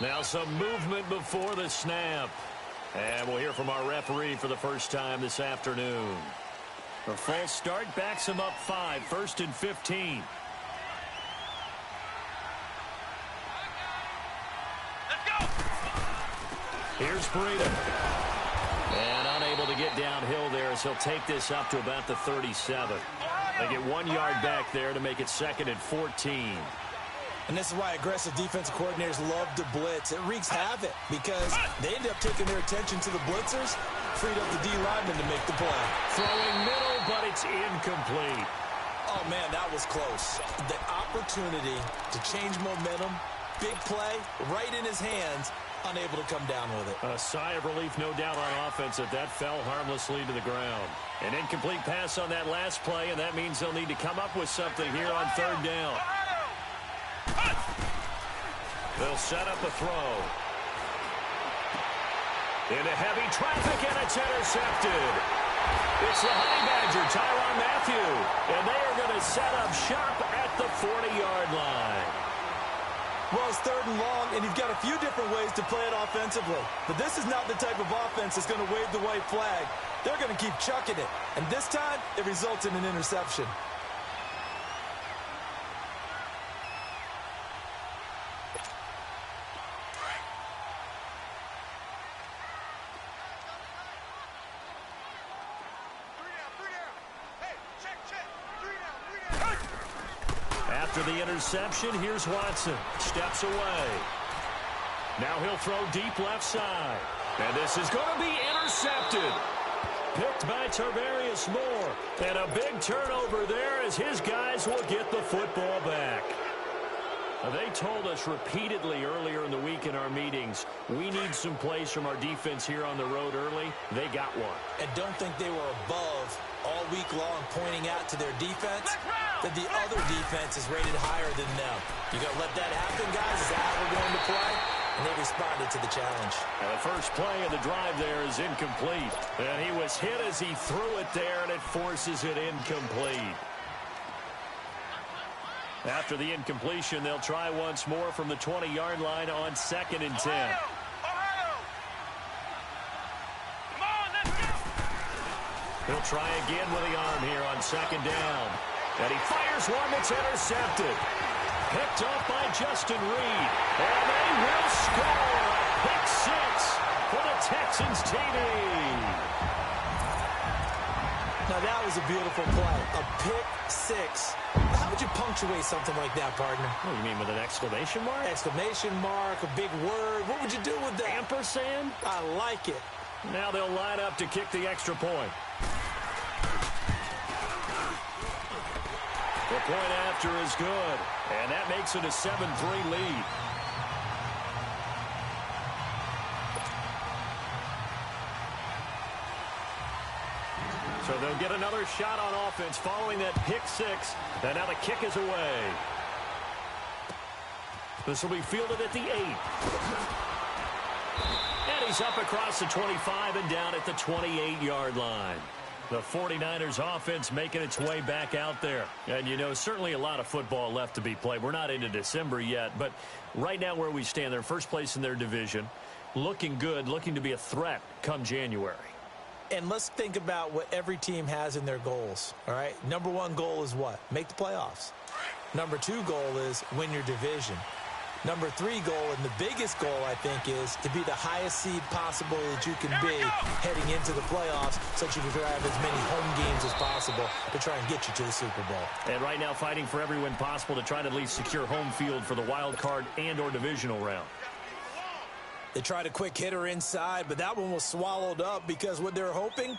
Now some movement before the snap. And we'll hear from our referee for the first time this afternoon. A false start backs him up 5, 1st and 15. Let's go. Here's Breeden. And unable to get downhill there as he'll take this up to about the 37. They get 1 yard back there to make it 2nd and 14. And this is why aggressive defensive coordinators love to blitz. It wreaks havoc because they end up taking their attention to the blitzers, freed up the D lineman to make the play. Throwing middle, but it's incomplete. Oh, man, that was close. The opportunity to change momentum, big play, right in his hands, unable to come down with it. A sigh of relief, no doubt, on offense that that fell harmlessly to the ground. An incomplete pass on that last play, and that means they'll need to come up with something here on 3rd down. They'll set up a throw. Into heavy traffic, and it's intercepted. It's the Honey Badger, Tyrann Mathieu, and they are going to set up shop at the 40-yard line. Well, it's 3rd and long, and you've got a few different ways to play it offensively. But this is not the type of offense that's going to wave the white flag. They're going to keep chucking it. And this time, it results in an interception. After the interception, here's Watson. Steps away. Now he'll throw deep left side. And this is going to be intercepted. Picked by Tarvarius Moore. And a big turnover there as his guys will get the football back. Now, they told us repeatedly earlier in the week in our meetings, we need some plays from our defense here on the road early. They got one. And don't think they were above all week long pointing out to their defense that the other defense is rated higher than them. You got to let that happen, guys. Is that how we're going to play? And they responded to the challenge. And the first play of the drive there is incomplete. And he was hit as he threw it there, and it forces it incomplete. After the incompletion, they'll try once more from the 20-yard line on 2nd and 10. He'll try again with the arm here on 2nd down. And he fires one that's intercepted. Picked up by Justin Reed. And they will score a pick 6 for the Texans TD. Now, that was a beautiful play. A pick 6. How would you punctuate something like that, partner? Oh, you mean with an exclamation mark? Exclamation mark, a big word. What would you do with that? Ampersand? I like it. Now they'll line up to kick the extra point. The point after is good, and that makes it a 7-3 lead. So they'll get another shot on offense following that pick 6, and now the kick is away. This will be fielded at the 8. And he's up across the 25 and down at the 28-yard line. The 49ers offense making its way back out there. And, you know, certainly a lot of football left to be played. We're not into December yet, but right now where we stand, they're first place in their division. Looking good, looking to be a threat come January. And let's think about what every team has in their goals, all right? Number 1 goal is what? Make the playoffs. Number 2 goal is win your division. Number 3 goal, and the biggest goal, I think, is to be the highest seed possible that you can be heading into the playoffs so that you can have as many home games as possible to try and get you to the Super Bowl. And right now fighting for every win possible to try to at least secure home field for the wild card and or divisional round. They tried a quick hitter inside, but that one was swallowed up because what they're hoping,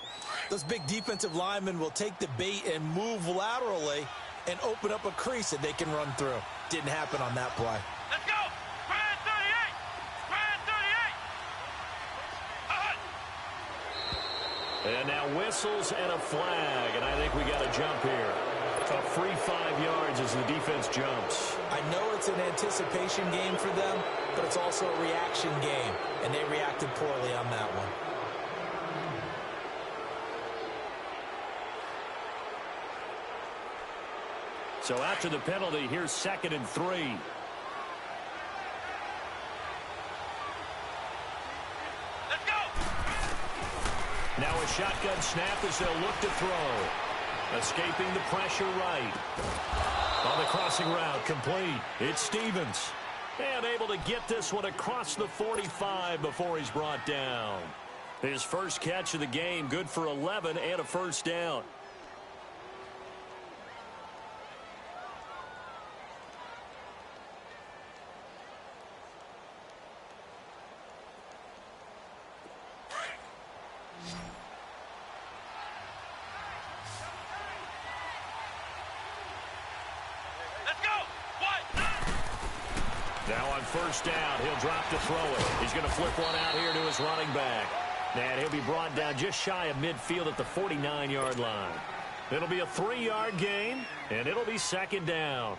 those big defensive linemen will take the bait and move laterally and open up a crease that they can run through. Didn't happen on that play. Let's go! Square 38! Square 38! And now whistles and a flag, and I think we got a jump here. A free 5 yards as the defense jumps. I know it's an anticipation game for them, but it's also a reaction game, and they reacted poorly on that one. So after the penalty, here's 2nd and 3. Now a shotgun snap as they'll look to throw. Escaping the pressure right. On the crossing route, complete. It's Stevens. And able to get this one across the 45 before he's brought down. His first catch of the game, good for 11 and a first down. Now on first down, he'll drop to throw it. He's going to flip one out here to his running back. And he'll be brought down just shy of midfield at the 49-yard line. It'll be a 3-yard gain, and it'll be second down.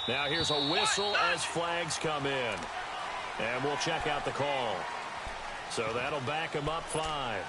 Now here's a whistle as flags come in. And we'll check out the call. So that'll back him up 5.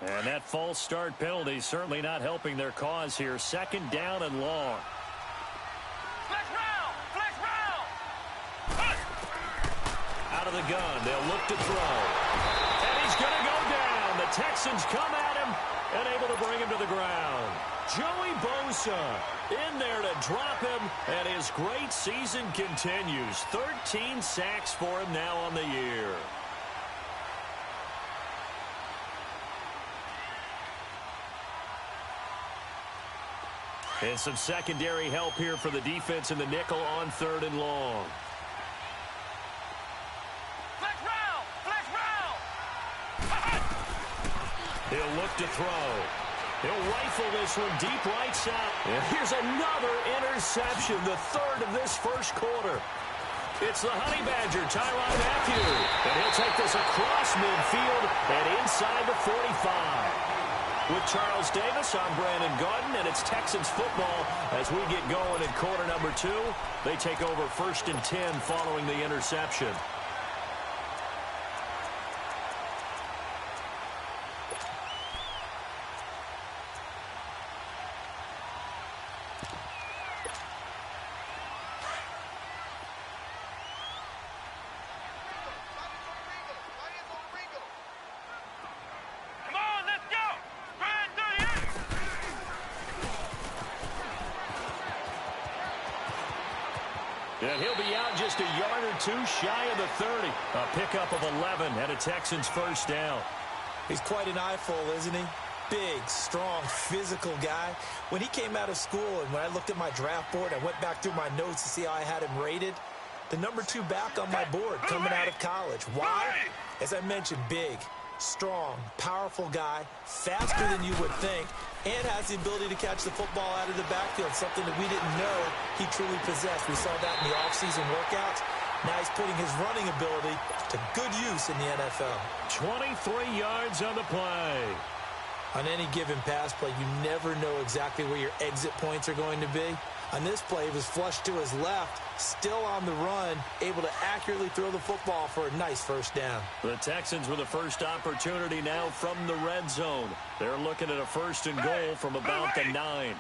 And that false start penalty certainly not helping their cause here. Second down and long. Flex round! Flex round! Out of the gun. They'll look to throw. And he's going to go down. The Texans come at him and able to bring him to the ground. Joey Bosa in there to drop him. And his great season continues. 13 sacks for him now on the year. And some secondary help here for the defense in the nickel on 3rd and long. Flex round! Flex round! He'll look to throw. He'll rifle this one deep right side. And here's another interception, the 3rd of this first quarter. It's the Honey Badger, Tyrann Mathieu. And he'll take this across midfield and inside the 45. With Charles Davis, I'm Brandon Garden, and it's Texans football as we get going in quarter number 2. They take over 1st and 10 following the interception. And he'll be out just a yard or 2 shy of the 30. A pickup of 11 and a Texans first down. He's quite an eyeful, isn't he? Big, strong, physical guy. When he came out of school and when I looked at my draft board, I went back through my notes to see how I had him rated. The number 2 back on my board coming out of college. Why? As I mentioned, big, strong, powerful guy, faster than you would think, and has the ability to catch the football out of the backfield, something that we didn't know he truly possessed. We saw that in the offseason workouts. Now he's putting his running ability to good use in the NFL. 23 yards on the play. On any given pass play, you never know exactly where your exit points are going to be. On this play, he was flushed to his left, still on the run, able to accurately throw the football for a nice first down. The Texans with the first opportunity now from the red zone. They're looking at a 1st and goal from about the 9.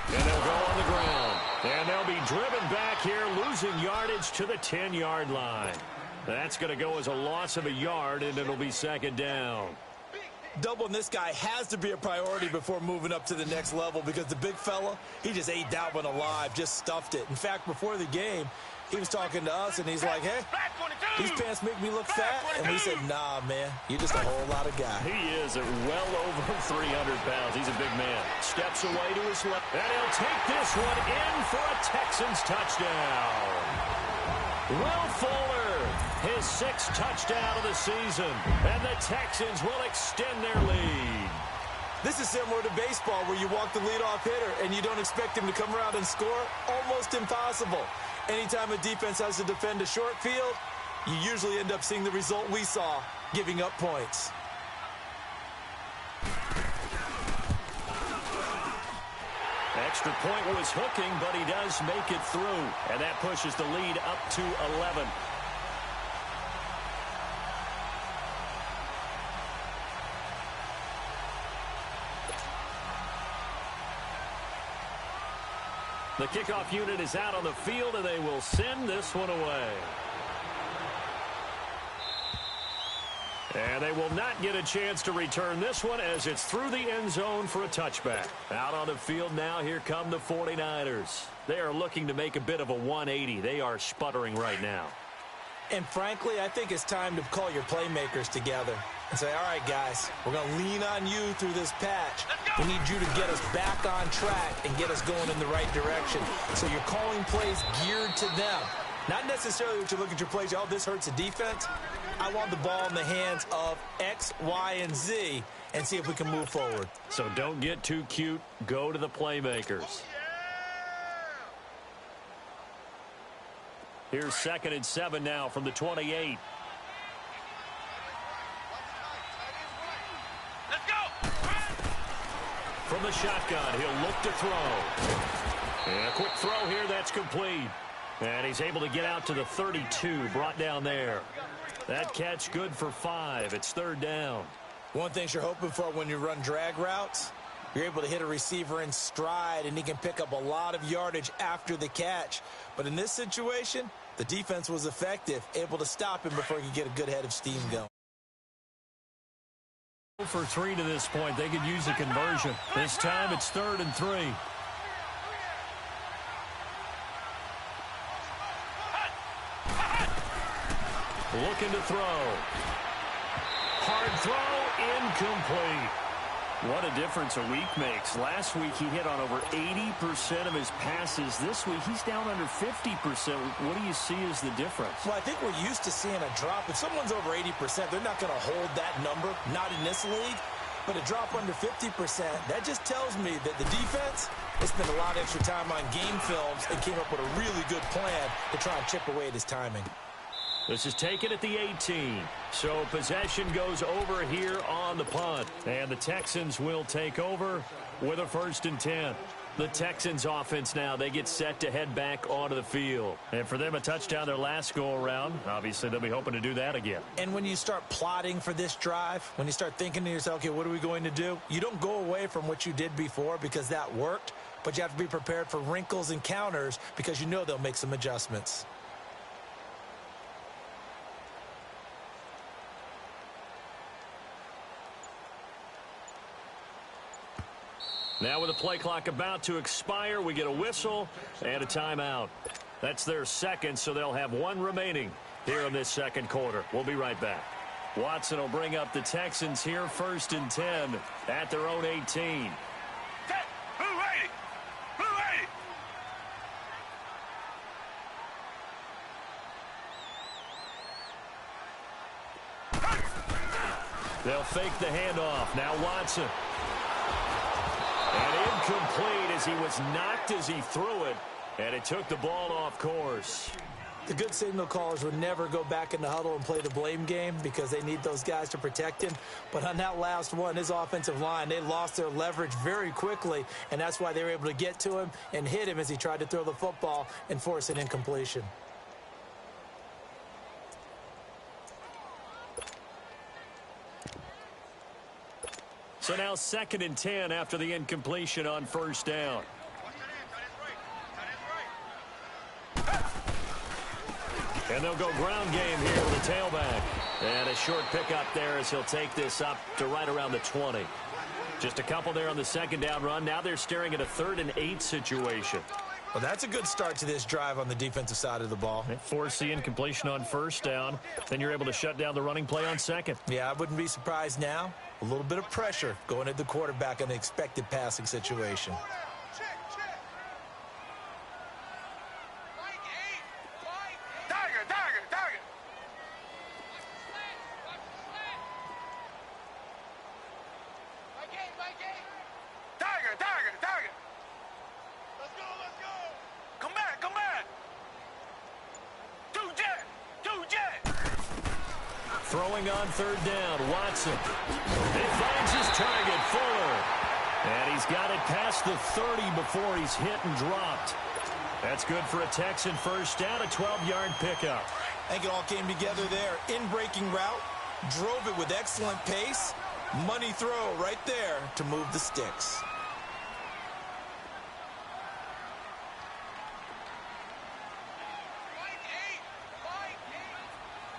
And they'll go on the ground. And they'll be driven back here, losing yardage to the 10-yard line. That's going to go as a loss of a yard, and it'll be second down. Doubling this guy has to be a priority before moving up to the next level because the big fella, he just ate that one alive, just stuffed it. In fact, before the game, he was talking to us, and he's like, hey, these pants make me look fat. And we said, nah, man, you're just a whole lot of guy. He is at well over 300 pounds. He's a big man. Steps away to his left, and he'll take this one in for a Texans touchdown. Will Fuller, his 6th touchdown of the season, and the Texans will extend their lead. This is similar to baseball where you walk the leadoff hitter and you don't expect him to come around and score. Almost impossible. Anytime a defense has to defend a short field, you usually end up seeing the result we saw, giving up points. Extra point was hooking, but he does make it through. And that pushes the lead up to 11. The kickoff unit is out on the field, and they will send this one away. And they will not get a chance to return this one as it's through the end zone for a touchback. Out on the field now, here come the 49ers. They are looking to make a bit of a 180. They are sputtering right now. And frankly, I think it's time to call your playmakers together and say, all right, guys, we're going to lean on you through this patch. We need you to get us back on track and get us going in the right direction. So you're calling plays geared to them. Not necessarily what you look at your plays, oh, this hurts the defense. I want the ball in the hands of X, Y, and Z and see if we can move forward. So don't get too cute. Go to the playmakers. Here's 2nd and 7 now from the 28. Let's go. From the shotgun, he'll look to throw. And a quick throw here, that's complete. And he's able to get out to the 32, brought down there. That catch good for 5. It's 3rd down. One thing you're hoping for when you run drag routes, you're able to hit a receiver in stride, and he can pick up a lot of yardage after the catch. But in this situation, the defense was effective, able to stop him before he could get a good head of steam going. For 3 to this point, they could use a conversion. This time it's 3rd and 3. Looking to throw. Hard throw, incomplete. What a difference a week makes. Last week he hit on over 80% of his passes. This week he's down under 50%. What do you see as the difference? Well, I think we're used to seeing a drop. If someone's over 80%, they're not going to hold that number, not in this league. But a drop under 50%, that just tells me that the defense has spent a lot of extra time on game films and came up with a really good plan to try and chip away at his timing. This is taken at the 18. So possession goes over here on the punt. And the Texans will take over with a 1st and 10. The Texans offense now, they get set to head back onto the field. And for them, a touchdown their last go-around. Obviously, they'll be hoping to do that again. And when you start plotting for this drive, when you start thinking to yourself, okay, what are we going to do? You don't go away from what you did before because that worked, but you have to be prepared for wrinkles and counters because you know they'll make some adjustments. Now with the play clock about to expire, we get a whistle and a timeout. That's their 2nd, so they'll have 1 remaining here in this 2nd quarter. We'll be right back. Watson will bring up the Texans here, 1st and 10 at their own 18. Who ready? Who ready? They'll fake the handoff. Now Watson. And incomplete as he was knocked as he threw it, and it took the ball off course. The good signal callers would never go back in the huddle and play the blame game because they need those guys to protect him. But on that last one, his offensive line, they lost their leverage very quickly, and that's why they were able to get to him and hit him as he tried to throw the football and force an incompletion. So now 2nd and 10 after the incompletion on 1st down. And they'll go ground game here with the tailback. And a short pickup there as he'll take this up to right around the 20. Just a couple there on the 2nd down run. Now they're staring at a 3rd and 8 situation. Well, that's a good start to this drive on the defensive side of the ball. Force the incompletion on 1st down. Then you're able to shut down the running play on 2nd. Yeah, I wouldn't be surprised now. A little bit of pressure going at the quarterback in an expected passing situation. Tiger, Tiger, Tiger, Tiger. Let's go, let's go. Come back, come back. Two jet. Throwing on third down, Watson. He finds his target, Fuller. And he's got it past the 30 before he's hit and dropped. That's good for a Texan first down, a 12-yard pickup. I think it all came together there. In-breaking route, drove it with excellent pace. Money throw right there to move the sticks.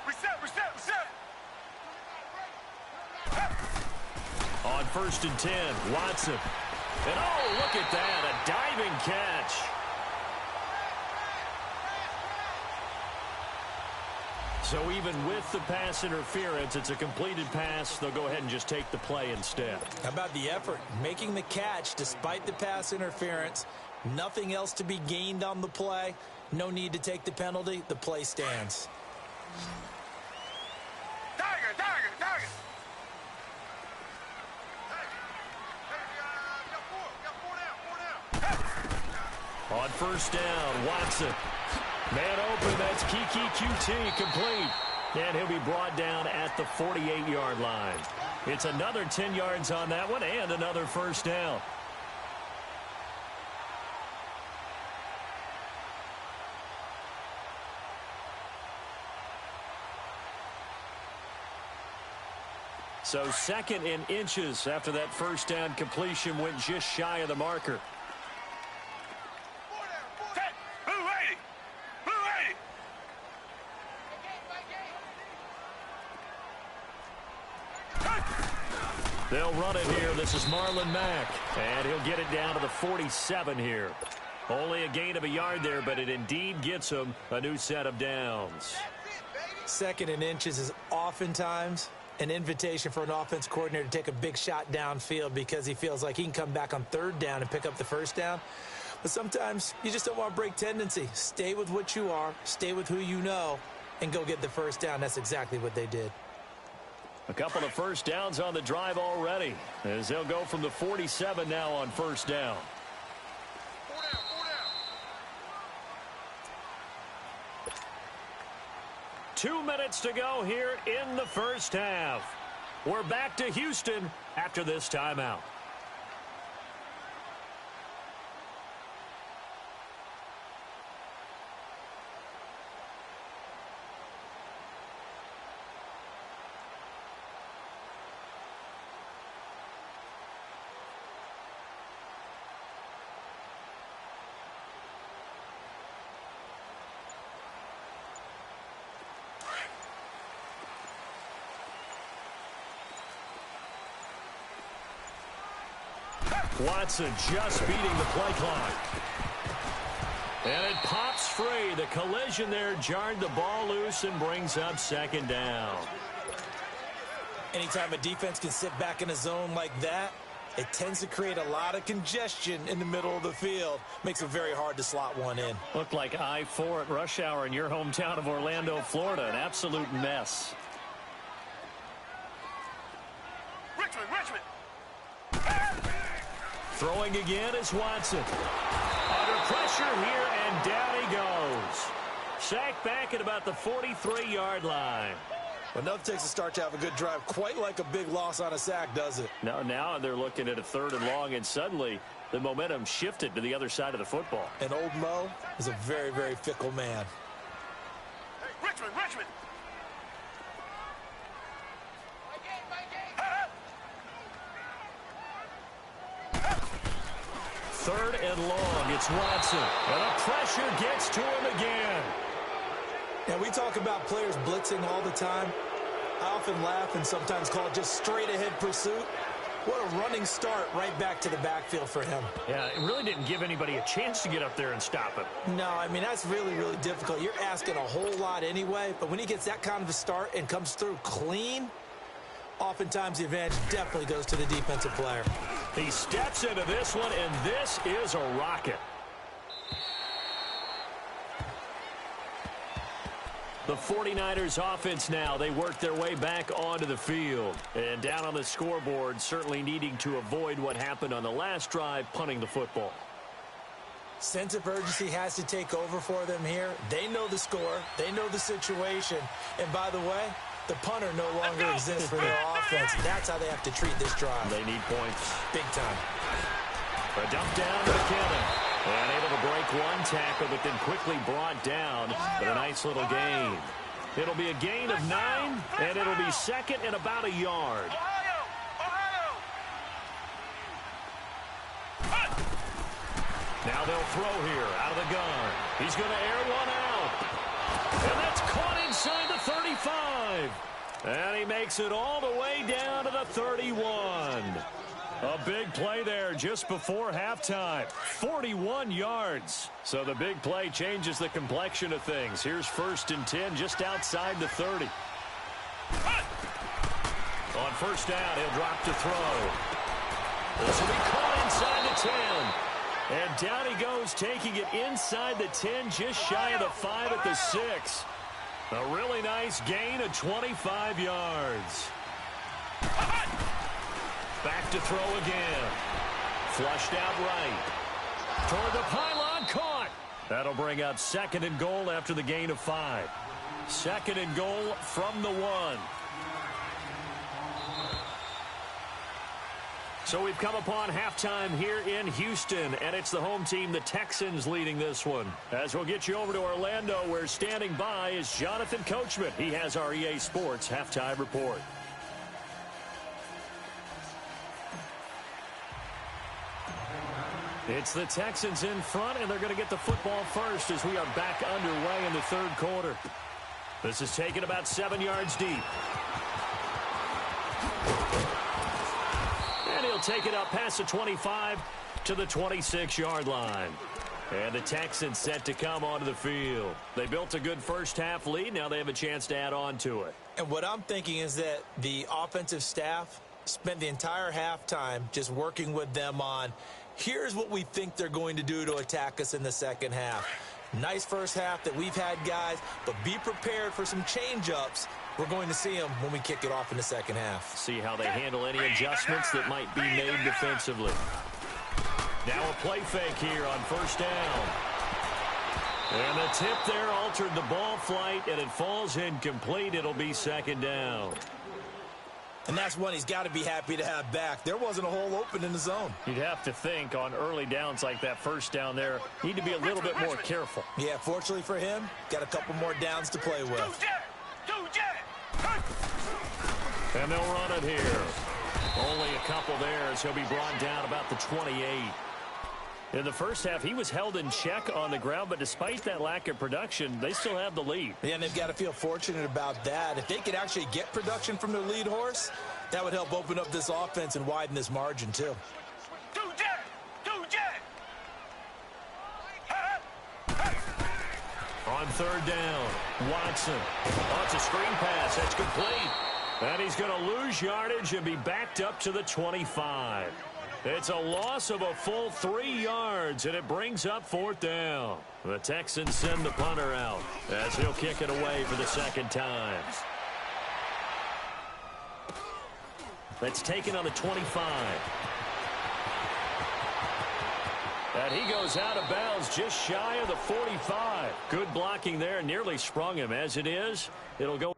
Reset. On 1st and 10, Watson. And oh, look at that, a diving catch. So even with the pass interference, it's a completed pass. They'll go ahead and just take the play instead. How about the effort? Making the catch despite the pass interference. Nothing else to be gained on the play. No need to take the penalty. The play stands. Tiger. On 1st down, Watson. Man open, that's Kiki QT, complete. And he'll be brought down at the 48-yard line. It's another 10 yards on that one and another first down. So 2nd and inches after that first down completion went just shy of the marker. They'll run it here. This is Marlon Mack. And he'll get it down to the 47 here. Only a gain of a yard there, but it indeed gets him a new set of downs. 2nd and inches is oftentimes an invitation for an offense coordinator to take a big shot downfield because he feels like he can come back on 3rd down and pick up the first down. But sometimes you just don't want to break tendency. Stay with what you are, stay with who you know, and go get the first down. That's exactly what they did. A couple of first downs on the drive already, as they'll go from the 47 now on 1st down. 2 minutes to go here in the first half. We're back to Houston after this timeout. Watson just beating the play clock. And it pops free. The collision there jarred the ball loose and brings up 2nd down. Anytime a defense can sit back in a zone like that, it tends to create a lot of congestion in the middle of the field. Makes it very hard to slot one in. Looked like I-4 at rush hour in your hometown of Orlando, Florida. An absolute mess. Richmond. Throwing again is Watson. Under pressure here, and down he goes. Sacked back at about the 43-yard line. Well, nothing takes a start to have a good drive quite like a big loss on a sack, does it? Now they're looking at a 3rd and long, and suddenly the momentum shifted to the other side of the football. And old Mo is a very, very fickle man. Hey, Richmond. 3rd and long, it's Watson. And the pressure gets to him again. Now, we talk about players blitzing all the time. I often laugh and sometimes call it just straight-ahead pursuit. What a running start right back to the backfield for him. Yeah, it really didn't give anybody a chance to get up there and stop him. No, I mean, that's really, really difficult. You're asking a whole lot anyway, but when he gets that kind of a start and comes through clean, oftentimes the advantage definitely goes to the defensive player. He steps into this one, and this is a rocket. The 49ers offense now, they work their way back onto the field. And down on the scoreboard, certainly needing to avoid what happened on the last drive, punting the football. Sense of urgency has to take over for them here. They know the score. They know the situation. And by the way, the punter no longer exists for their offense. That's how they have to treat this drive. They need points. Big time. A dump down to McKinnon. And able to break one tackle, but then quickly brought down. But a nice little gain. It'll be a gain of 9, and it'll be second and about a yard. Now they'll throw here out of the gun. He's going to air one out. And that's caught inside the 35. And he makes it all the way down to the 31. A big play there just before halftime. 41 yards. So the big play changes the complexion of things. Here's 1st and 10 just outside the 30. On first down, he'll drop to throw. This will be caught inside the 10. And down he goes, taking it inside the 10, just shy of the 5 at the 6. A really nice gain of 25 yards. Back to throw again. Flushed out right. Toward the pylon, caught. That'll bring up 2nd and goal after the gain of 5. 2nd and goal from the 1. So we've come upon halftime here in Houston, and it's the home team, the Texans, leading this one. As we'll get you over to Orlando, where standing by is Jonathan Coachman. He has our EA Sports halftime report. It's the Texans in front, and they're going to get the football first as we are back underway in the 3rd quarter. This is taken about 7 yards deep. And he'll take it up past the 25 to the 26-yard line. And the Texans set to come onto the field. They built a good first-half lead. Now they have a chance to add on to it. And what I'm thinking is that the offensive staff spent the entire halftime just working with them on, here's what we think they're going to do to attack us in the second half. Nice first half that we've had, guys, but be prepared for some change-ups. We're going to see them when we kick it off in the second half. See how they handle any adjustments that might be made defensively. Now a play fake here on first down. And the tip there altered the ball flight, and it falls incomplete. It'll be 2nd down. And that's one he's got to be happy to have back. There wasn't a hole open in the zone. You'd have to think on early downs like that first down there, need to be a little bit more careful. Yeah, fortunately for him, got a couple more downs to play with. And they'll run it here. Only a couple there as he'll be brought down about the 28. In the first half, he was held in check on the ground, but despite that lack of production, they still have the lead. Yeah, and they've got to feel fortunate about that. If they could actually get production from their lead horse, that would help open up this offense and widen this margin, too. On 3rd down, Watson. Oh, it's a screen pass. That's complete. And he's going to lose yardage and be backed up to the 25. It's a loss of a full 3 yards, and it brings up 4th down. The Texans send the punter out as he'll kick it away for the 2nd time. That's taken on the 25. And he goes out of bounds just shy of the 45. Good blocking there, nearly sprung him. As it is, it'll go.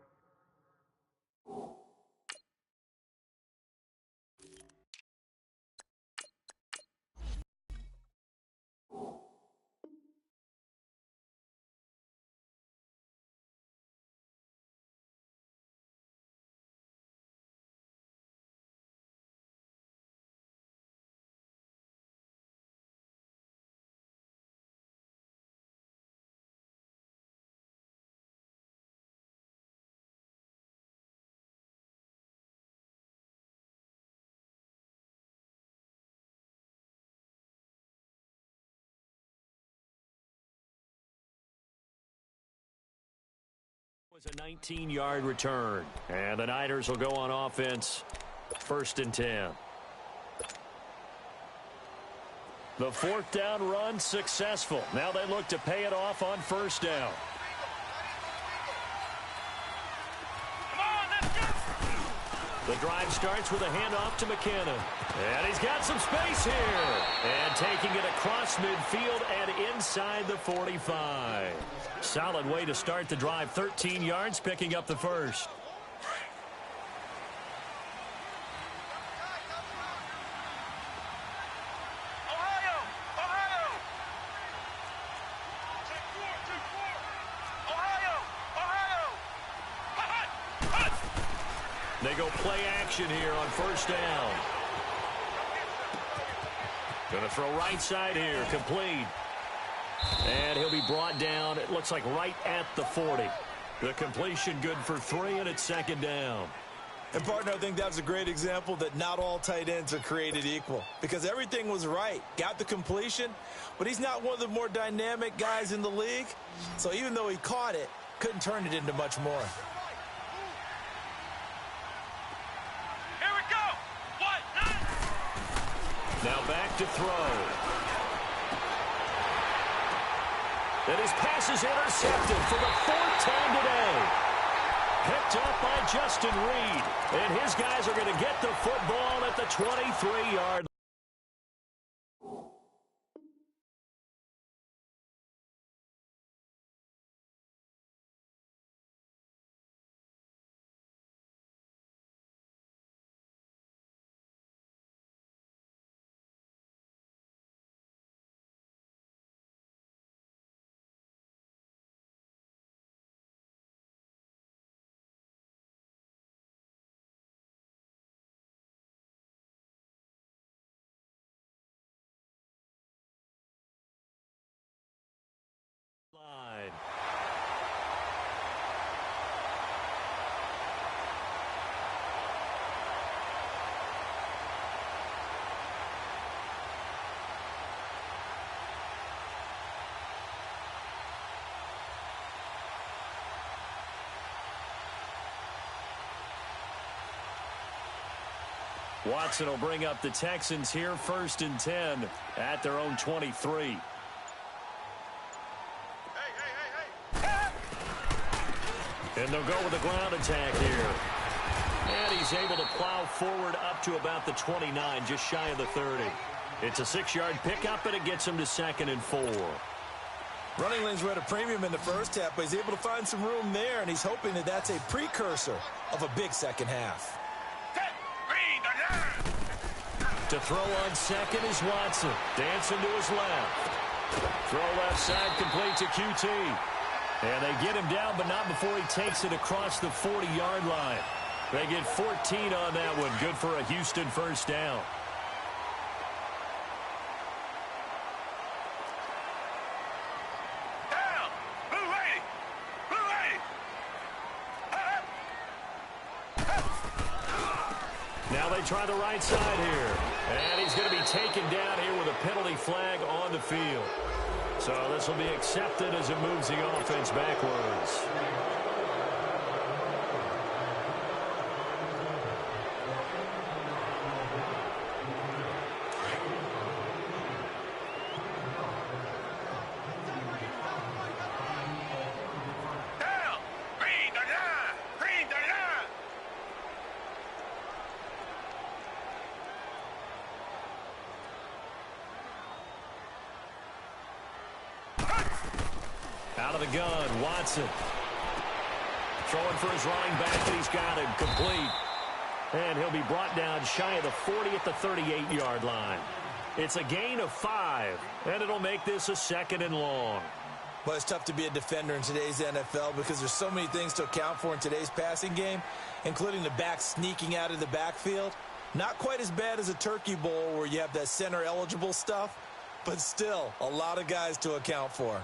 Was a 19-yard return, and the Niners will go on offense. 1st and 10. The 4th down run successful. Now they look to pay it off on 1st down. The drive starts with a handoff to McKenna. And he's got some space here. And taking it across midfield and inside the 45. Solid way to start the drive. 13 yards, picking up the first. They go play action here on first down. Going to throw right side here, complete. And he'll be brought down, it looks like right at the 40. The completion good for 3, and it's second down. And, partner, I think that's a great example that not all tight ends are created equal, because everything was right. Got the completion, but he's not one of the more dynamic guys in the league. So even though he caught it, couldn't turn it into much more. Now back to throw. And his pass is intercepted for the 4th time today. Picked up by Justin Reed. And his guys are going to get the football at the 23-yard line. Watson will bring up the Texans here, 1st and 10 at their own 23. And they'll go with a ground attack here. And he's able to plow forward up to about the 29, just shy of the 30. It's a 6-yard pickup, and it gets him to 2nd and 4. Running lanes were at a premium in the first half, but he's able to find some room there, and he's hoping that that's a precursor of a big second half. To throw on second is Watson. Dancing to his left. Throw left side, complete to QT. And they get him down, but not before he takes it across the 40-yard line. They get 14 on that one. Good for a Houston first down. Now they try the right side here. And he's going to be taken down here with a penalty flag on the field. So this will be accepted as it moves the offense backwards. Out of the gun, Watson. Throwing for his running back, and he's got him complete. And he'll be brought down shy of the 40 at the 38-yard line. It's a gain of 5, and it'll make this a 2nd and long. Well, it's tough to be a defender in today's NFL because there's so many things to account for in today's passing game, including the back sneaking out of the backfield. Not quite as bad as a turkey bowl where you have that center-eligible stuff, but still a lot of guys to account for.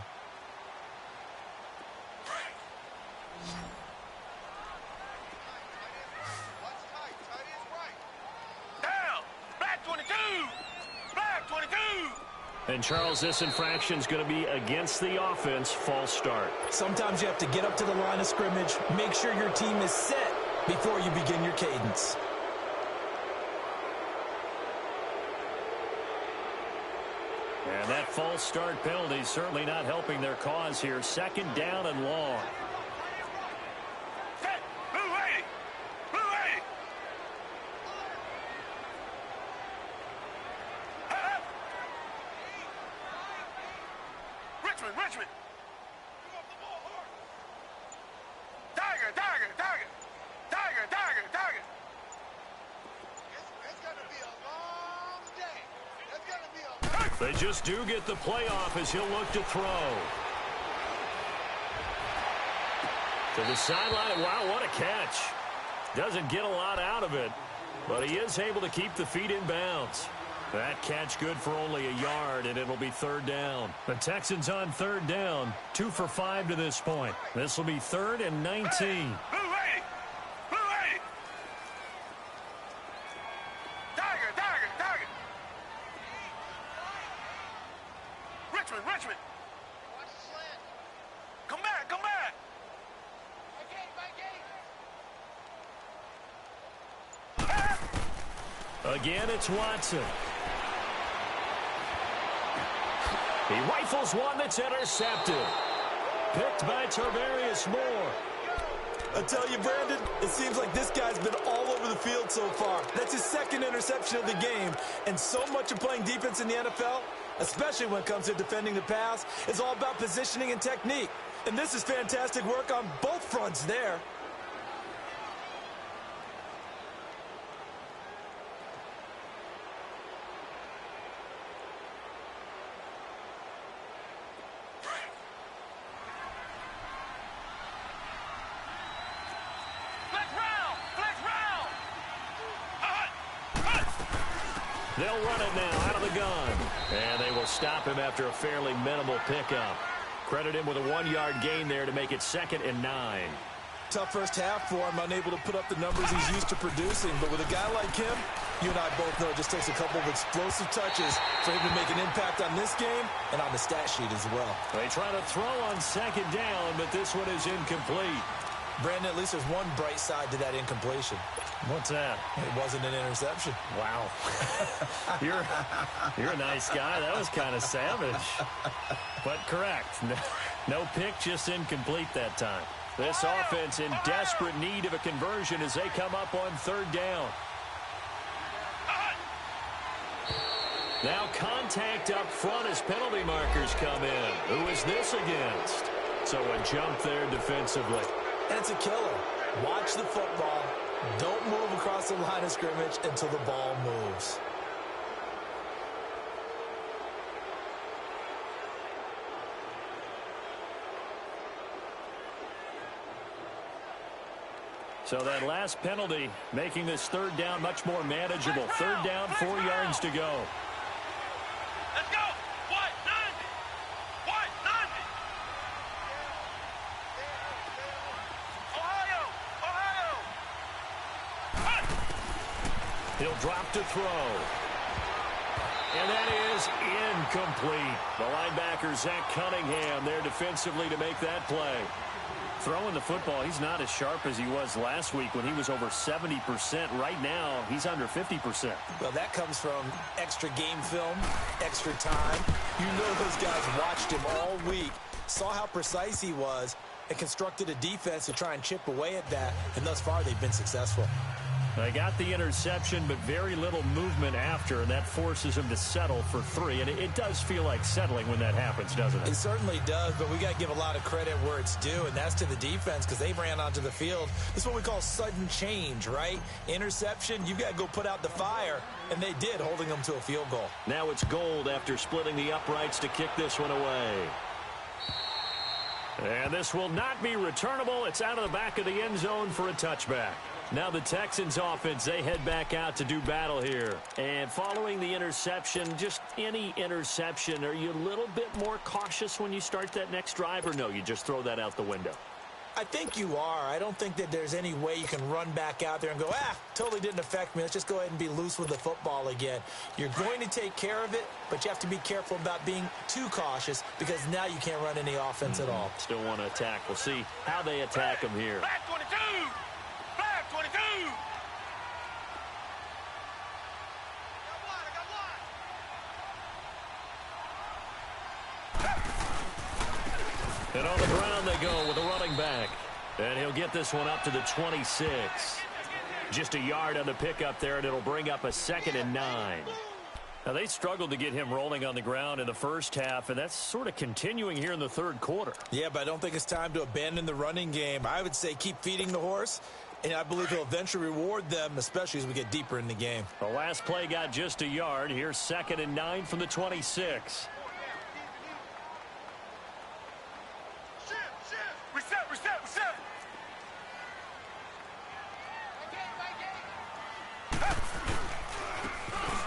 And, Charles, this infraction is going to be against the offense, false start. Sometimes you have to get up to the line of scrimmage, make sure your team is set before you begin your cadence. And that false start penalty is certainly not helping their cause here. 2nd down and long. Richmond, Richmond. Tiger, Tiger, Tiger. Tiger, Tiger, Tiger. It's going to be a long day. It's going to be a long day. They just do get the playoff as he'll look to throw. To the sideline. Wow, what a catch. Doesn't get a lot out of it, but he is able to keep the feet in bounds. That catch good for only a yard, and it'll be third down. The Texans on third down, 2 for 5 to this point. This will be 3rd and 19. Hey, Blue 80. Blue 80. Tiger, Tiger, Tiger. Richmond, Richmond. Watch the slant. Come back, come back. Again, it's Watson. He rifles one that's intercepted. Picked by Tarvarius Moore. I tell you, Brandon, it seems like this guy's been all over the field so far. That's his 2nd interception of the game. And so much of playing defense in the NFL, especially when it comes to defending the pass, is all about positioning and technique. And this is fantastic work on both fronts there. They'll run it now out of the gun. And they will stop him after a fairly minimal pickup. Credit him with a 1-yard gain there to make it 2nd and 9. Tough first half for him, unable to put up the numbers he's used to producing. But with a guy like him, you and I both know it just takes a couple of explosive touches for him to make an impact on this game and on the stat sheet as well. They try to throw on 2nd down, but this one is incomplete. Brandon, at least there's one bright side to that incompletion. What's that? It wasn't an interception. Wow. You're a nice guy. That was kind of savage. But correct. No pick, just incomplete that time. This offense in desperate need of a conversion as they come up on 3rd down. Now contact up front as penalty markers come in. Who is this against? So a jump there defensively. And it's a killer. Watch the football. Don't move across the line of scrimmage until the ball moves. So that last penalty making this 3rd down much more manageable. 3rd down, 4 yards to go. Let's go. What? 90. What? 90. Ohio. Ohio. He'll drop to throw. And that is incomplete. The linebacker, Zach Cunningham, there defensively to make that play. Throwing the football, he's not as sharp as he was last week when he was over 70%. Right now, he's under 50%. Well, that comes from extra game film, extra time. You know those guys watched him all week, saw how precise he was, and constructed a defense to try and chip away at that. And thus far, they've been successful. They got the interception, but very little movement after, and that forces him to settle for 3. And it does feel like settling when that happens, doesn't it? It certainly does, but we got to give a lot of credit where it's due, and that's to the defense because they ran onto the field. This is what we call sudden change, right? Interception, you got to go put out the fire, and they did, holding them to a field goal. Now it's Gold after splitting the uprights to kick this one away. And this will not be returnable. It's out of the back of the end zone for a touchback. Now the Texans offense, they head back out to do battle here. And following the interception, just any interception, are you a little bit more cautious when you start that next drive, or no, you just throw that out the window? I think you are. I don't think that there's any way you can run back out there and go, totally didn't affect me. Let's just go ahead and be loose with the football again. You're going to take care of it, but you have to be careful about being too cautious because now you can't run any offense at all. Still want to attack. We'll see how they attack them here. Flag 22. Flag 22. And on the ground they go with a running back. And he'll get this one up to the 26. Just a yard on the pickup there, and it'll bring up a 2nd and 9. Now, they struggled to get him rolling on the ground in the first half, and that's sort of continuing here in the third quarter. Yeah, but I don't think it's time to abandon the running game. I would say keep feeding the horse, and I believe he'll eventually reward them, especially as we get deeper in the game. The last play got just a yard. Here's 2nd and 9 from the 26. Reset.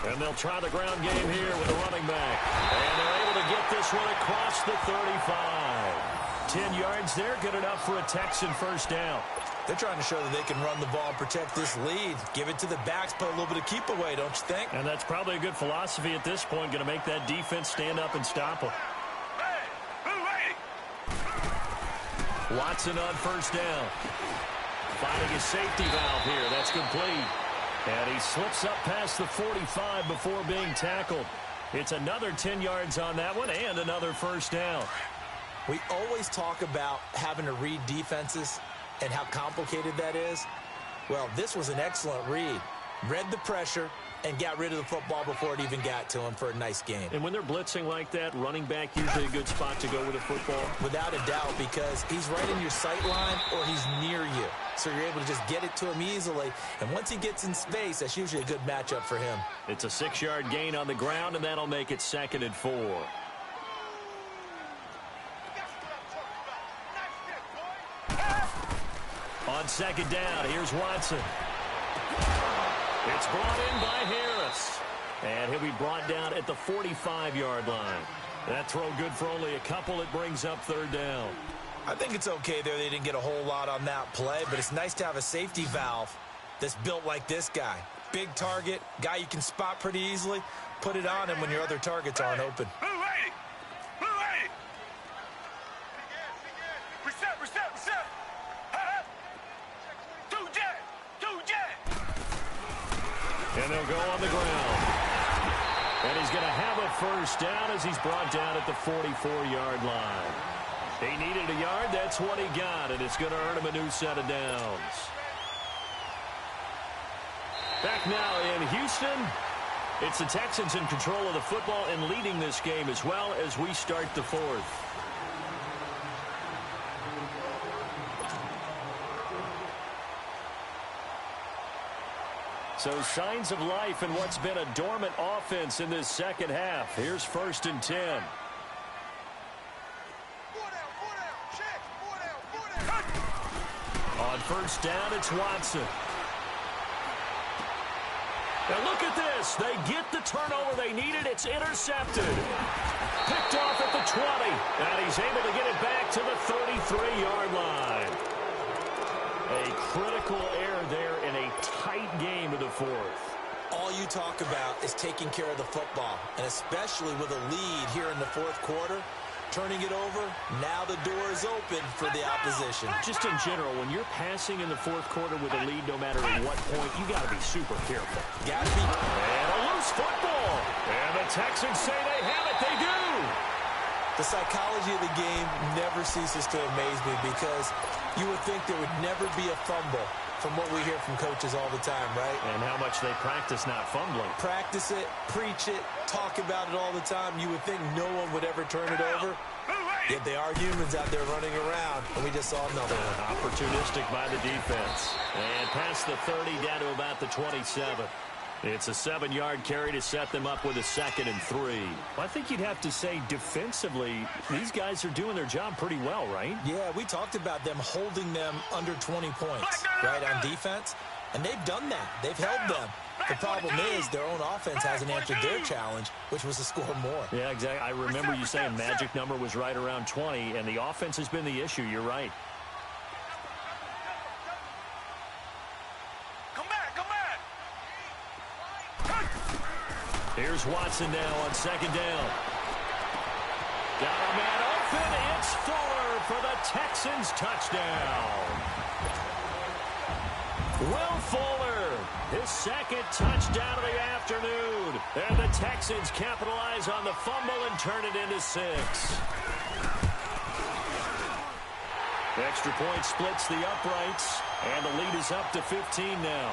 And they'll try the ground game here with the running back. And they're able to get this one across the 35. 10 yards there, good enough for a Texan first down. They're trying to show that they can run the ball and protect this lead. Give it to the backs, put a little bit of keep away, don't you think? And that's probably a good philosophy at this point, going to make that defense stand up and stop them. Watson on first down. Finding his safety valve here. That's complete. And he slips up past the 45 before being tackled. It's another 10 yards on that one and another first down. We always talk about having to read defenses and how complicated that is. Well, this was an excellent read. Read the pressure and got rid of the football before it even got to him for a nice game. And when they're blitzing like that, running back usually a good spot to go with the football. Without a doubt, because he's right in your sight line or he's near you. So you're able to just get it to him easily. And once he gets in space, that's usually a good matchup for him. It's a 6-yard gain on the ground, and that'll make it 2nd and 4. On 2nd down, here's Watson. It's brought in by Harris. And he'll be brought down at the 45-yard line. That throw good for only a couple. It brings up 3rd down. I think it's okay there. They didn't get a whole lot on that play, but it's nice to have a safety valve that's built like this guy. Big target, guy you can spot pretty easily. Put it on him when your other targets aren't open. Reset. And they'll go on the ground. And he's going to have a first down as he's brought down at the 44-yard line. He needed a yard. That's what he got, and it's going to earn him a new set of downs. Back now in Houston. It's the Texans in control of the football and leading this game as well as we start the 4th. So signs of life in what's been a dormant offense in this second half. Here's 1st and 10. On first down, it's Watson. Now look at this. They get the turnover they needed. It's intercepted. Picked off at the 20. And he's able to get it back to the 33-yard line. A critical error there in a tight game of the 4th. All you talk about is taking care of the football, and especially with a lead here in the 4th quarter. Turning it over, now the door is open for the opposition. Just in general, when you're passing in the 4th quarter with a lead, no matter at what point, you got to be super careful. Got to be. And a loose football. And the Texans say they have it. They do. The psychology of the game never ceases to amaze me because you would think there would never be a fumble from what we hear from coaches all the time, right? And how much they practice not fumbling. Practice it, preach it, talk about it all the time. You would think no one would ever turn it over. Yet they are humans out there running around, and we just saw another one. Opportunistic by the defense. And past the 30 down to about the 27. It's a 7-yard carry to set them up with a 2nd and 3. I think you'd have to say defensively, these guys are doing their job pretty well, right? Yeah, we talked about them holding them under 20 points, right, on defense. And they've done that. They've held them. The problem is their own offense hasn't answered their challenge, which was to score more. Yeah, exactly. I remember you saying magic number was right around 20, and the offense has been the issue. You're right. Here's Watson now on 2nd down. Got a man open. It's Fuller for the Texans touchdown. Will Fuller, his 2nd touchdown of the afternoon. And the Texans capitalize on the fumble and turn it into 6. Extra point splits the uprights, and the lead is up to 15 now.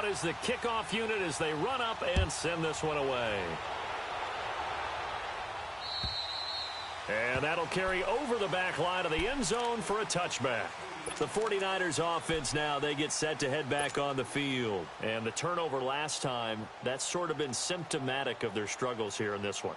out as the kickoff unit as they run up and send this one away. And that'll carry over the back line of the end zone for a touchback. The 49ers offense now, they get set to head back on the field. And the turnover last time, that's sort of been symptomatic of their struggles here in this one.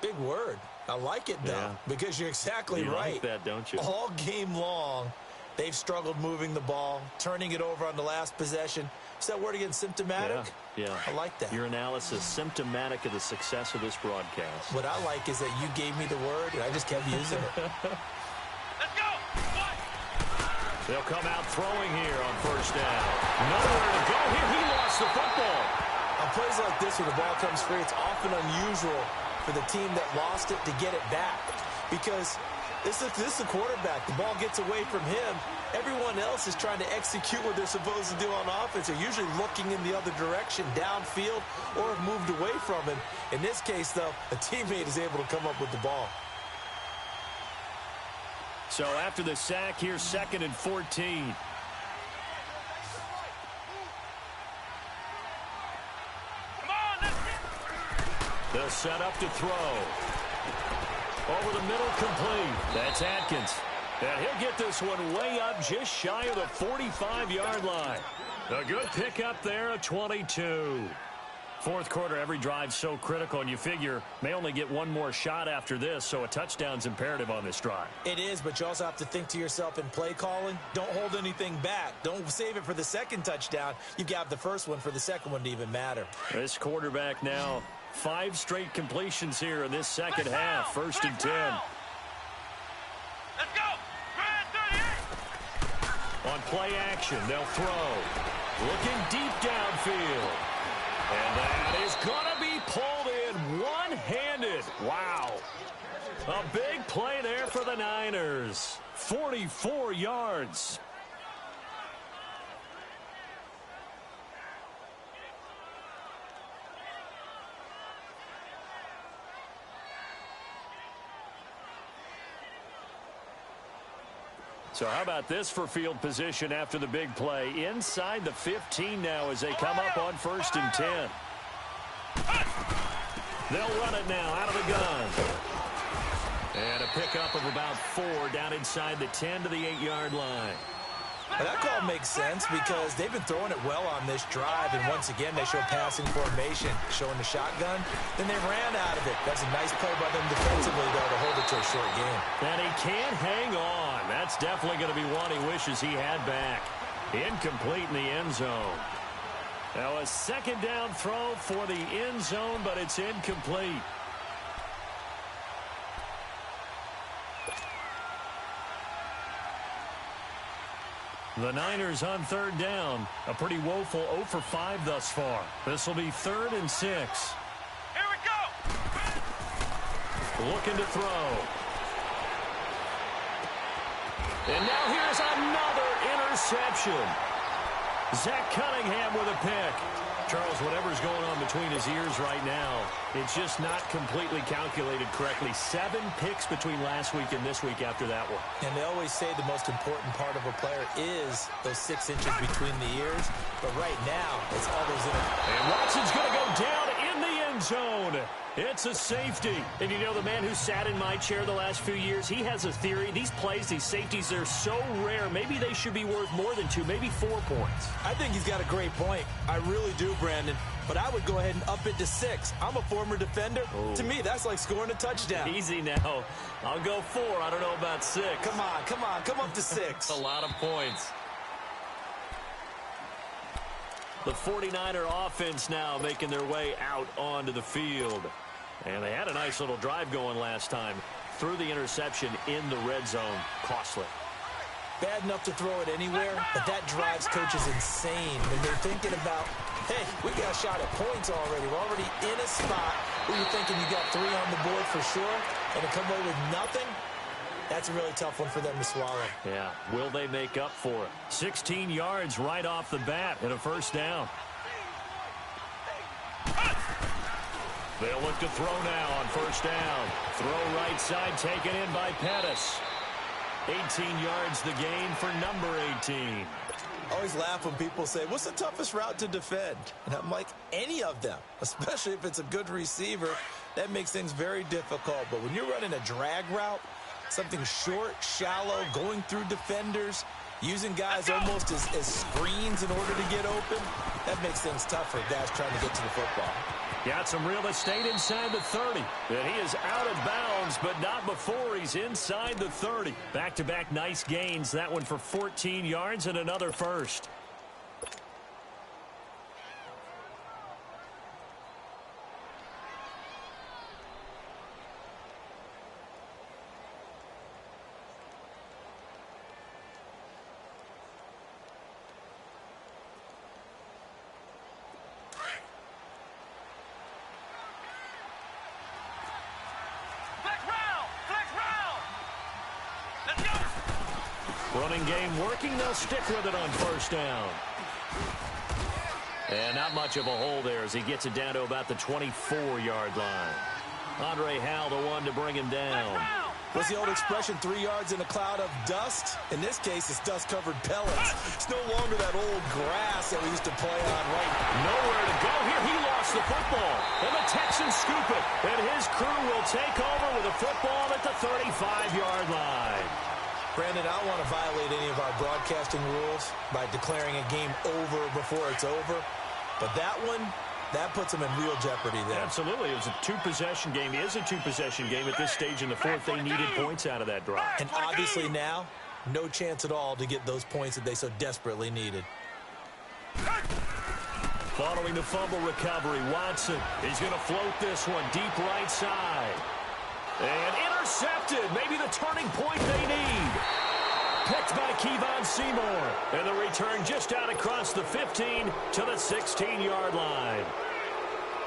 Big word. I like it, though, because you're exactly right. You like that, don't you? All game long, they've struggled moving the ball, turning it over on the last possession. Is that word again, symptomatic? Yeah. I like that. Your analysis, symptomatic of the success of this broadcast. What I like is that you gave me the word, and I just kept using it. Let's go! They'll come out throwing here on first down. Nowhere to go here. He lost the football. On plays like this where the ball comes free, it's often unusual for the team that lost it to get it back. Because this is the quarterback. The ball gets away from him. Everyone else is trying to execute what they're supposed to do on offense. They're usually looking in the other direction, downfield, or have moved away from him. In this case, though, a teammate is able to come up with the ball. So after the sack, here's 2nd and 14. Come on, let's get... The setup to throw. Over the middle, complete. That's Atkins. And he'll get this one way up just shy of the 45-yard line. A good pickup there, a 22. Fourth quarter, every drive so critical, and you figure may only get one more shot after this, so a touchdown's imperative on this drive. It is, but you also have to think to yourself in play calling, don't hold anything back. Don't save it for the second touchdown. You've got the first one for the second one to even matter. This quarterback now, 5 straight completions here in this second half. 1st and 10. Let's go! Grand 38! On play action, they'll throw. Looking deep downfield. And that is going to be pulled in one-handed. Wow. A big play there for the Niners. 44 yards. So how about this for field position after the big play? Inside the 15 now as they come up on 1st and 10. They'll run it now out of the gun. And a pickup of about 4 down inside the 10 to the 8-yard line. Now that call makes sense because they've been throwing it well on this drive, and once again they show passing formation, showing the shotgun. Then they ran out of it. That's a nice play by them defensively, though, to hold it to a short game. And he can't hang on. That's definitely going to be one he wishes he had back. Incomplete in the end zone. Now a 2nd down throw for the end zone, but it's incomplete. The Niners on 3rd down. A pretty woeful 0 for 5 thus far. This will be 3rd and 6. Here we go! Looking to throw. And now here's another interception. Zach Cunningham with a pick. Charles, whatever's going on between his ears right now, it's just not completely calculated correctly. 7 picks between last week and this week after that one. And they always say the most important part of a player is those 6 inches between the ears. But right now, it's all those And Watson's going to go down in the end zone. It's a safety. And you know, the man who sat in my chair the last few years, he has a theory. These plays, these safeties, they're so rare. Maybe they should be worth more than 2, maybe 4 points. I think he's got a great point. I really do, Brandon. But I would go ahead and up it to 6. I'm a former defender. Oh. To me, that's like scoring a touchdown. Easy now. I'll go 4. I don't know about 6. Come on. Come up to 6. A lot of points. The 49er offense now making their way out onto the field. And they had a nice little drive going last time. Threw the interception in the red zone. Costly. Bad enough to throw it anywhere, but that drives coaches insane when they're thinking about, hey, we got a shot at points already. We're already in a spot where you're thinking you got 3 on the board for sure, and to come away with nothing, that's a really tough one for them to swallow. Yeah, will they make up for it? 16 yards right off the bat and a 1st down. They'll look to throw now on 1st down. Throw right side taken in by Pettis. 18 yards the gain for number 18. I always laugh when people say, what's the toughest route to defend? And I'm like, any of them, especially if it's a good receiver. That makes things very difficult. But when you're running a drag route, something short, shallow, going through defenders, using guys almost as screens in order to get open, that makes things tough for guys trying to get to the football. Got some real estate inside the 30. And he is out of bounds, but not before he's inside the 30. Back-to-back nice gains. That one for 14 yards and another first. Running game working. They'll stick with it on first down. And not much of a hole there as he gets it down to about the 24-yard line. Andre Howell, the one to bring him down. What's the old expression, 3 yards in a cloud of dust? In this case, it's dust-covered pellets. It's no longer that old grass that we used to play on, right? Nowhere to go here. He lost the football. And the Texans scoop it. And his crew will take over with a football at the 35-yard line. Brandon, I don't want to violate any of our broadcasting rules by declaring a game over before it's over. But that one, that puts them in real jeopardy there. Absolutely. It was a two-possession game. It is a two-possession game at this stage in the fourth. They needed points out of that drive. And obviously now, no chance at all to get those points that they so desperately needed. Following the fumble recovery, Watson is going to float this one deep right side. And intercepted. Maybe the turning point they need. Picked by Kevon Seymour. And the return just out across the 15 to the 16-yard line.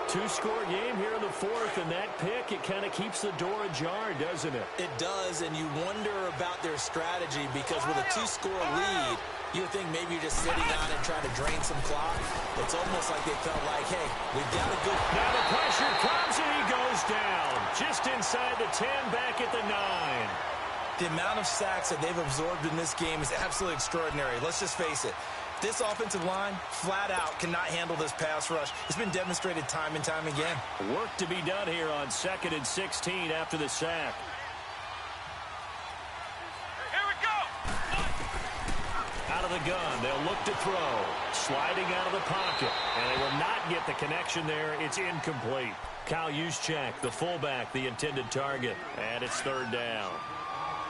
Two-score game here in the fourth, and that pick, it kind of keeps the door ajar, doesn't it? It does, and you wonder about their strategy because with a two-score lead, you would think maybe you're just sitting on it and trying to drain some clock. It's almost like they felt like, hey, we've got a good... Now the pressure comes, and he goes down. Just inside the 10, back at the 9. The amount of sacks that they've absorbed in this game is absolutely extraordinary. Let's just face it. This offensive line, flat out, cannot handle this pass rush. It's been demonstrated time and time again. Work to be done here on 2nd and 16 after the sack. Here we go. Out of the gun, they'll look to throw. Sliding out of the pocket. And they will not get the connection there. It's incomplete. Kyle Juszczyk, the fullback, the intended target. And it's third down.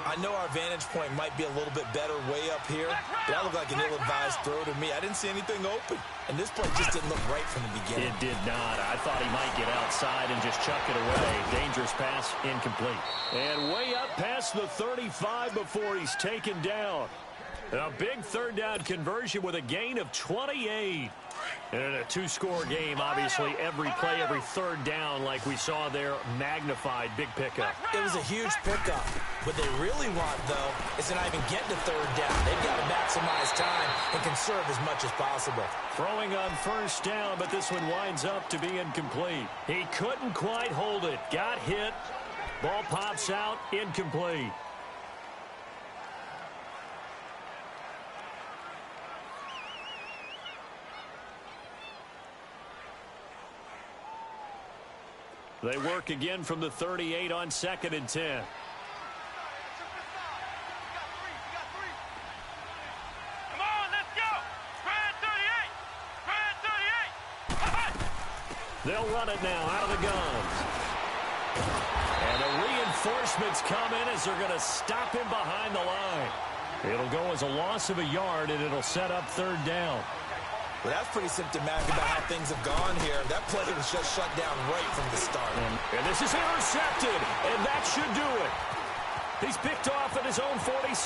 I know our vantage point might be a little bit better way up here, but that looked like an ill-advised throw to me. I didn't see anything open. And this play just didn't look right from the beginning. It did not. I thought he might get outside and just chuck it away. Dangerous pass, incomplete. And way up past the 35 before he's taken down. A big third down conversion with a gain of 28. And in a two-score game, obviously, every play, every third down, like we saw there, magnified, big pickup. It was a huge pickup. What they really want, though, is to not even get to third down. They've got to maximize time and conserve as much as possible. Throwing on first down, but this one winds up to be incomplete. He couldn't quite hold it. Got hit. Ball pops out, incomplete. They work again from the 38 on 2nd and 10. Come on, let's go. Spread 38. Spread 38. They'll run it now out of the guns. And the reinforcements come in as they're going to stop him behind the line. It'll go as a loss of a yard, and it'll set up third down. Well, that's pretty symptomatic about how things have gone here. That play was just shut down right from the start. And this is intercepted, and that should do it. He's picked off at his own 46.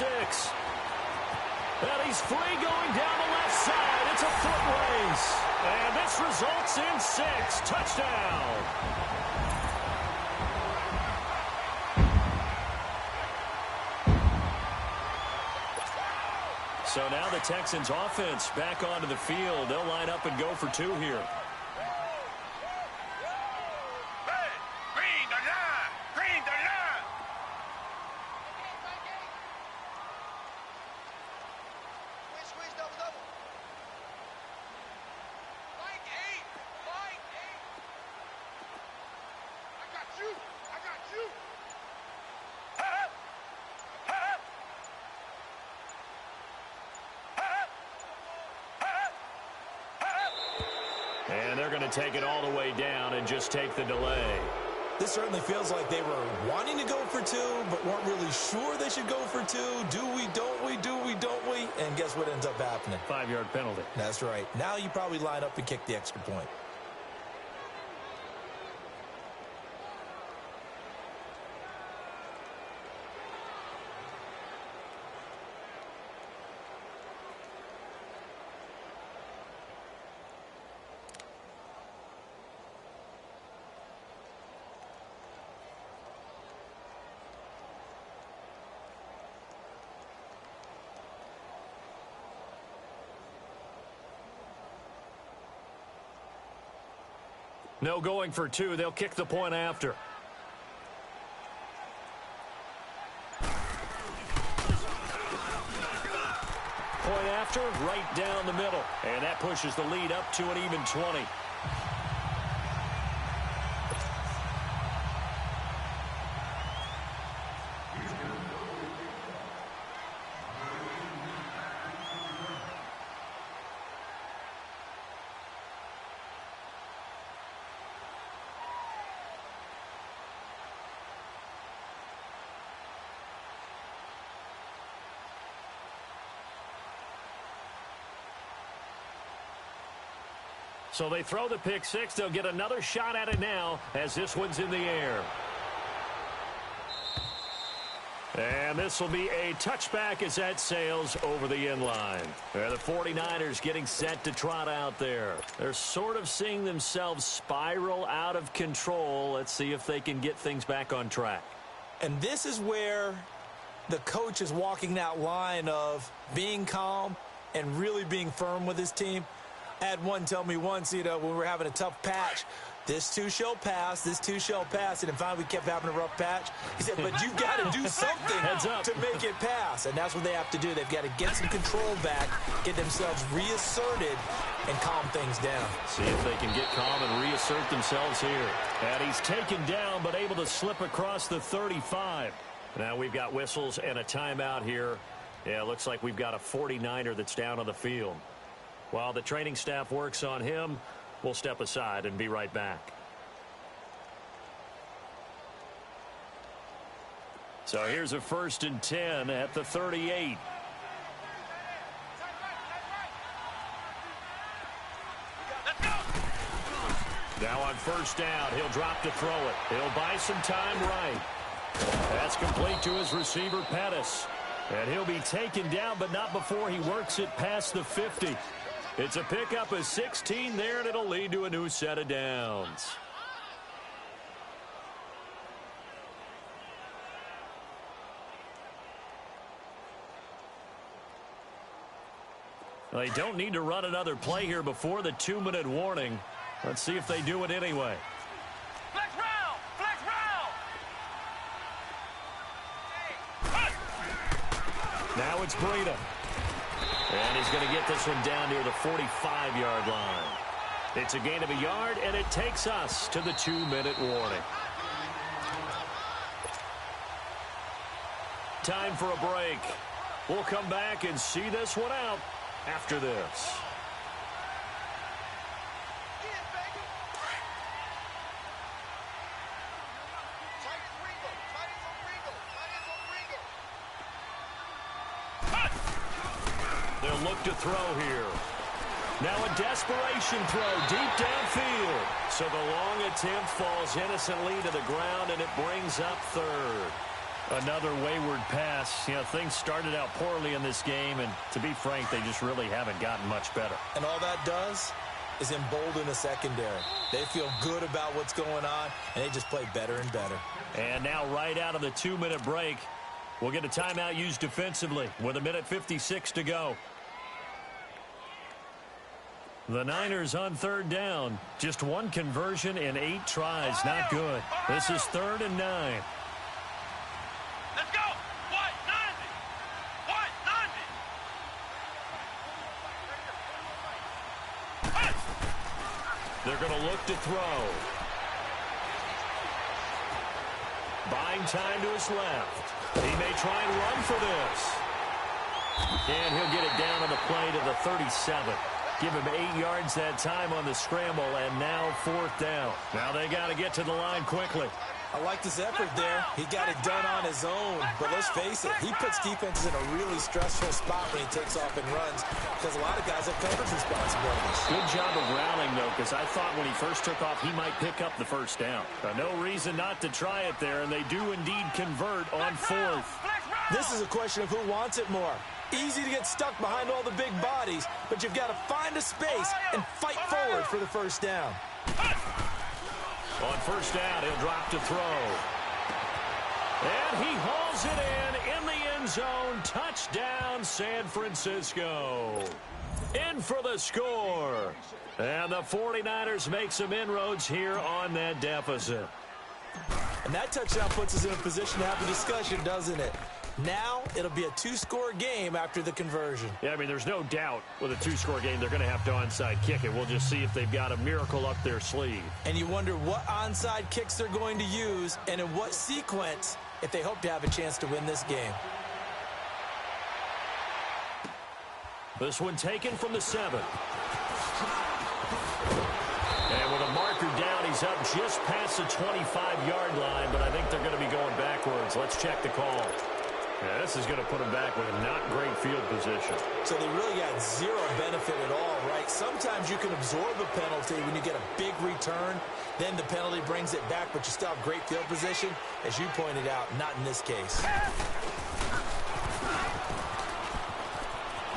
And he's free going down the left side. It's a foot race. And this results in 6. Touchdown. So now the Texans offense back onto the field. They'll line up and go for 2 here. Hey, green the line. Green the line. Squeeze, double, double. And they're going to take it all the way down and just take the delay. This certainly feels like they were wanting to go for two, but weren't really sure they should go for two. Do we, don't we, do we, don't we? And guess what ends up happening? 5-yard penalty. That's right. Now you probably line up and kick the extra point. No going for two. They'll kick the point after. Point after, right down the middle. And that pushes the lead up to an even 20. So they throw the pick six. They'll get another shot at it now as this one's in the air. And this will be a touchback as that sails over the end line. The 49ers getting set to trot out there. They're sort of seeing themselves spiral out of control. Let's see if they can get things back on track. And this is where the coach is walking that line of being calm and really being firm with his team. I had one tell me once, when we were having a tough patch, this too shall pass, this too shall pass. And then finally we kept having a rough patch. He said, but you've got to do something to make it pass. And that's what they have to do. They've got to get some control back, get themselves reasserted, and calm things down. See if they can get calm and reassert themselves here. And he's taken down, but able to slip across the 35. Now we've got whistles and a timeout here. Yeah, it looks like we've got a 49er that's down on the field. While the training staff works on him, we'll step aside and be right back. So here's a 1st and 10 at the 38. Now on 1st down, he'll drop to throw it. He'll buy some time right. That's complete to his receiver, Pettis. And he'll be taken down, but not before he works it past the 50. It's a pickup of 16 there, and it'll lead to a new set of downs. They don't need to run another play here before the 2-minute warning. Let's see if they do it anyway. Flex round! Flex round! Now it's Breida. And he's going to get this one down near the 45-yard line. It's a gain of a yard, and it takes us to the 2-minute warning. Time for a break. We'll come back and see this one out after this. They'll look to throw here. Now a desperation throw deep downfield. So the long attempt falls innocently to the ground, and it brings up 3rd. Another wayward pass. Things started out poorly in this game, and to be frank, they just really haven't gotten much better. And all that does is embolden the secondary. They feel good about what's going on, and they just play better and better. And now right out of the 2-minute break, we'll get a timeout used defensively with 1:56 to go. The Niners on 3rd down. Just one conversion in 8 tries. Not good. This is 3rd and 9. Let's go! What? 90! What? 90! They're going to look to throw. Buying time to his left. He may try and run for this. And he'll get it down on the play to the 37. Give him 8 yards that time on the scramble, and now 4th down. Now they got to get to the line quickly. I like his effort there. He got it done on his own. But let's face it, he puts defenses in a really stressful spot when he takes off and runs because a lot of guys have coverage responsibilities. Good job of rallying, though, because I thought when he first took off, he might pick up the 1st down. No reason not to try it there, and they do indeed convert on 4th. This is a question of who wants it more. Easy to get stuck behind all the big bodies, but you've got to find a space and fight forward for the 1st down. On 1st down, he'll drop to throw. And he hauls it in the end zone. Touchdown, San Francisco. In for the score. And the 49ers make some inroads here on that deficit. And that touchdown puts us in a position to have a discussion, doesn't it? Now it'll be a 2-score game after the conversion. Yeah, I mean, there's no doubt with a 2-score game they're going to have to onside kick it. We'll just see if they've got a miracle up their sleeve. And you wonder what onside kicks they're going to use and in what sequence if they hope to have a chance to win this game. This one taken from the 7. And with a marker down, he's up just past the 25-yard line, but I think they're going to be going backwards. Let's check the call. Yeah, this is going to put him back with a not great field position. So they really got zero benefit at all, right? Sometimes you can absorb a penalty when you get a big return. Then the penalty brings it back, but you still have great field position. As you pointed out, not in this case.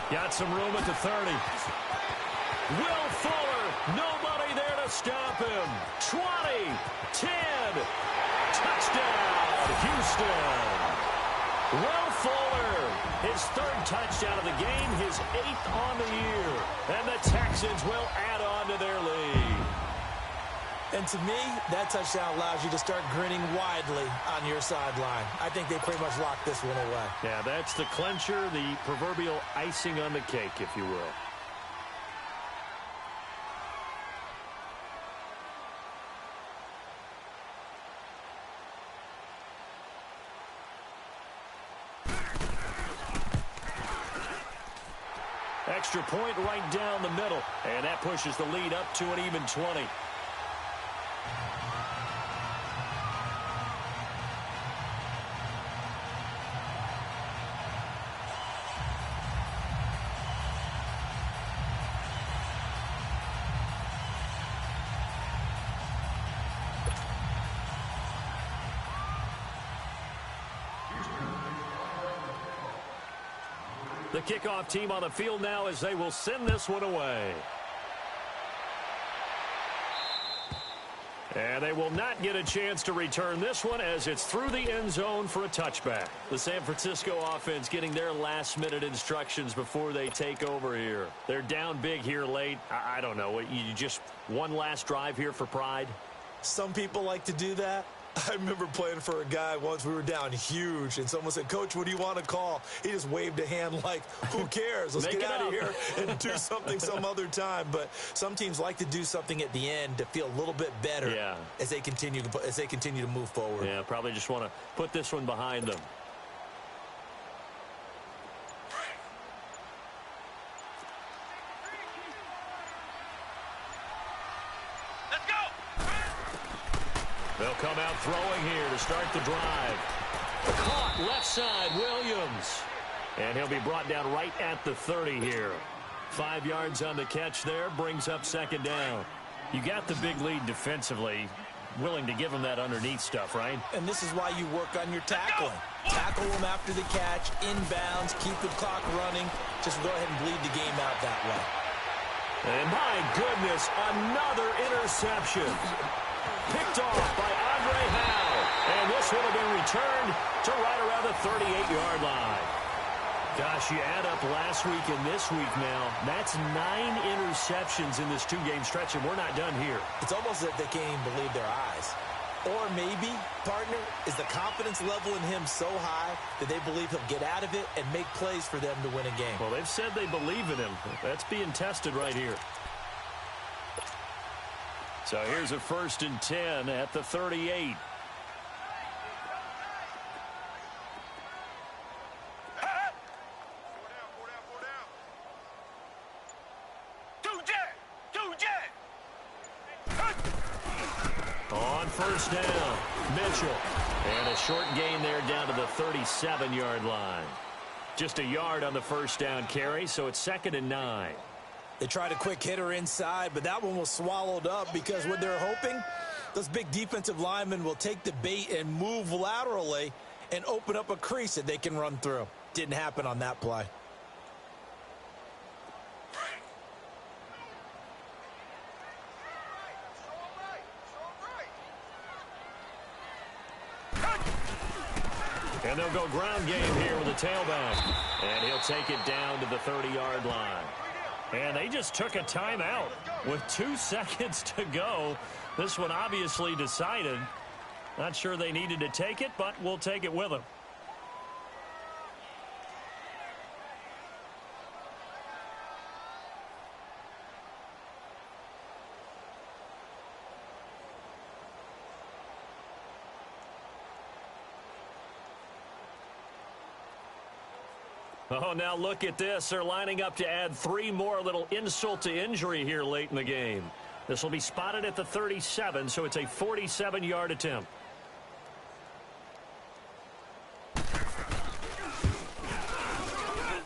Got some room at the 30. Will Fuller, nobody there to stop him. 20, 10, touchdown, Houston. Will Fuller, his 3rd touchdown of the game, his 8th on the year. And the Texans will add on to their lead. And to me, that touchdown allows you to start grinning widely on your sideline. I think they pretty much locked this one away. Yeah, that's the clincher, the proverbial icing on the cake, if you will. Extra point right down the middle, and that pushes the lead up to an even 20. The kickoff team on the field now as they will send this one away. And they will not get a chance to return this one as it's through the end zone for a touchback. The San Francisco offense getting their last-minute instructions before they take over here. They're down big here late. I don't know. You just one last drive here for pride? Some people like to do that. I remember playing for a guy once. We were down huge, and someone said, "Coach, what do you want to call?" He just waved a hand like, who cares? Let's get out of here and do something some other time. But some teams like to do something at the end to feel a little bit better as they continue to move forward. Yeah, probably just want to put this one behind them. They'll come out throwing here to start the drive. Caught left side, Williams. And he'll be brought down right at the 30 here. 5 yards on the catch there, brings up 2nd down. You got the big lead defensively. Willing to give them that underneath stuff, right? And this is why you work on your tackling. Tackle them after the catch, inbounds, keep the clock running. Just go ahead and bleed the game out that way. And my goodness, another interception. Picked off by Andre Howe. And this one will be returned to right around the 38-yard line. Gosh, you add up last week and this week now, that's 9 interceptions in this 2-game stretch, and we're not done here. It's almost as if they can't even believe their eyes. Or maybe, partner, is the confidence level in him so high that they believe he'll get out of it and make plays for them to win a game. Well, they've said they believe in him. That's being tested right here. So here's a 1st and 10 at the 38. On first down, Mitchell. And a short gain there down to the 37-yard line. Just a yard on the first down carry, so it's 2nd and 9. They tried a quick hitter inside, but that one was swallowed up because what they're hoping, those big defensive linemen will take the bait and move laterally and open up a crease that they can run through. Didn't happen on that play. And they'll go ground game here with a tailback. And he'll take it down to the 30-yard line. And they just took a timeout with 2 seconds to go. This one obviously decided. Not sure they needed to take it, but we'll take it with them. Oh, now look at this. They're lining up to add 3 more, little insult to injury here late in the game. This will be spotted at the 37, so it's a 47-yard attempt.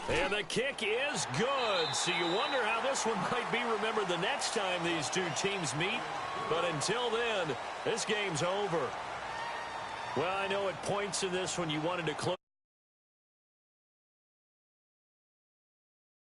And the kick is good. So you wonder how this one might be remembered the next time these two teams meet. But until then, this game's over. Well, I know at points in this when you wanted to close.